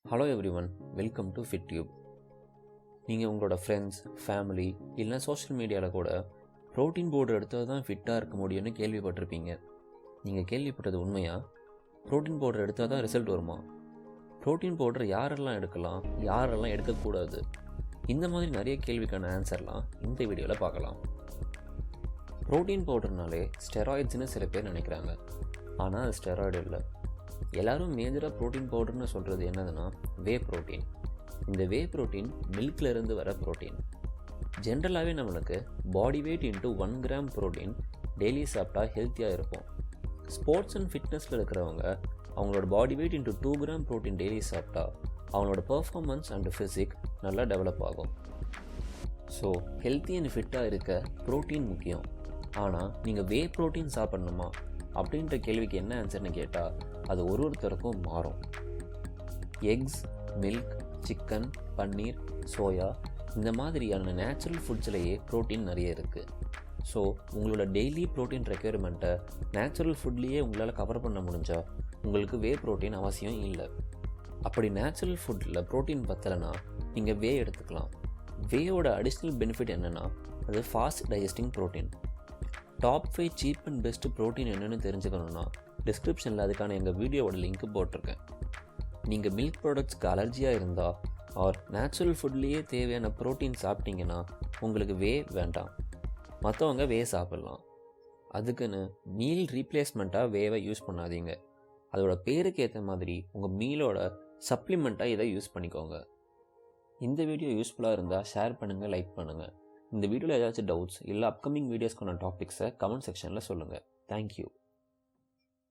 Hello everyone, welcome to FITUBE. நீங்கள் உங்களோட friends, family இல்லைனா சோஷியல் மீடியாவில் கூட ப்ரோட்டீன் பவுடர் எடுத்தது தான் ஃபிட்டாக இருக்க முடியும்னு கேள்விப்பட்டிருப்பீங்க. நீங்கள் கேள்விப்பட்டது உண்மையா? ப்ரோட்டீன் பவுடர் எடுத்தால் தான் ரிசல்ட் வருமா? ப்ரோட்டீன் பவுடர் யாரெல்லாம் எடுக்கலாம், யாரெல்லாம் எடுக்கக்கூடாது? இந்த மாதிரி நிறைய கேள்விக்கான ஆன்சர்லாம் இந்த வீடியோவில் பார்க்கலாம். ப்ரோட்டீன் பவுடர்னாலே ஸ்டெராய்ட்ஸ்னு சில பேர் நினைக்கிறாங்க. ஆனால் அது ஸ்டெராய்டு இல்லை. எல்லோரும் மேஜராக ப்ரோட்டீன் பவுடர்னு சொல்கிறது என்னதுன்னா வே ப்ரோட்டீன். இந்த வே ப்ரோட்டீன் மில்க்லேருந்து வர ப்ரோட்டீன். ஜென்ரலாகவே நம்மளுக்கு body weight into 1 gram protein daily சாப்பிட்டா ஹெல்த்தியாக இருப்போம். ஸ்போர்ட்ஸ் அண்ட் ஃபிட்னஸில் இருக்கிறவங்க அவங்களோட body weight into 2 gram protein daily சாப்பிட்டா அவங்களோட பர்ஃபார்மன்ஸ் அண்ட் ஃபிசிக் நல்லா டெவலப் ஆகும். ஸோ ஹெல்த்தி அண்ட் ஃபிட்டாக இருக்க ப்ரோட்டீன் முக்கியம். ஆனால் நீங்கள் வே ப்ரோட்டீன் சாப்பிட்ணுமா அப்படின்ற கேள்விக்கு என்ன ஆன்சர்னு கேட்டால் அது ஒருத்தருக்கும் மாறும். எக்ஸ், மில்க், சிக்கன், பன்னீர், சோயா இந்த மாதிரியான நேச்சுரல் ஃபுட்ஸ்லேயே ப்ரோட்டீன் நிறைய இருக்குது. ஸோ உங்களோட டெய்லி ப்ரோட்டீன் ரெக்யர்மெண்ட்டை நேச்சுரல் ஃபுட்லேயே உங்களால் கவர் பண்ண முடிஞ்சால் உங்களுக்கு வே ப்ரோட்டீன் அவசியம் இல்லை. அப்படி நேச்சுரல் ஃபுட்டில் ப்ரோட்டீன் பத்தலைன்னா நீங்கள் வே எடுத்துக்கலாம். வேயோட அடிஷ்னல் பெனிஃபிட் என்னென்னா அது fast digesting protein. Top 5 cheap and best protein என்னென்னு தெரிஞ்சுக்கணுன்னா டிஸ்கிரிப்ஷனில் அதுக்கான எங்கள் வீடியோவோட லிங்க்கு போட்டிருக்கேன். நீங்கள் மில்க் ப்ராடக்ட்ஸ்க்கு அலர்ஜியாக இருந்தால் ஆர் நேச்சுரல் ஃபுட்லேயே தேவையான ப்ரோட்டீன் சாப்பிட்டீங்கன்னா உங்களுக்கு வே வேண்டாம். மற்றவங்க வே சாப்பிட்லாம். அதுக்குன்னு மீல் ரீப்ளேஸ்மெண்ட்டாக வேவை யூஸ் பண்ணாதீங்க. அதோட பேருக்கு ஏற்ற மாதிரி உங்கள் மீலோட சப்ளிமெண்ட்டாக இதை யூஸ் பண்ணிக்கோங்க. இந்த வீடியோ யூஸ்ஃபுல்லாக இருந்தால் ஷேர் பண்ணுங்கள், லைக் பண்ணுங்கள். இந்த வீடியோவில் ஏதாச்சும் டவுட்ஸ் இல்லை அப்கமிங் வீடியோஸ்க்கான டாபிக்ஸை கமெண்ட் செக்ஷனில் சொல்லுங்கள். தேங்க்யூ.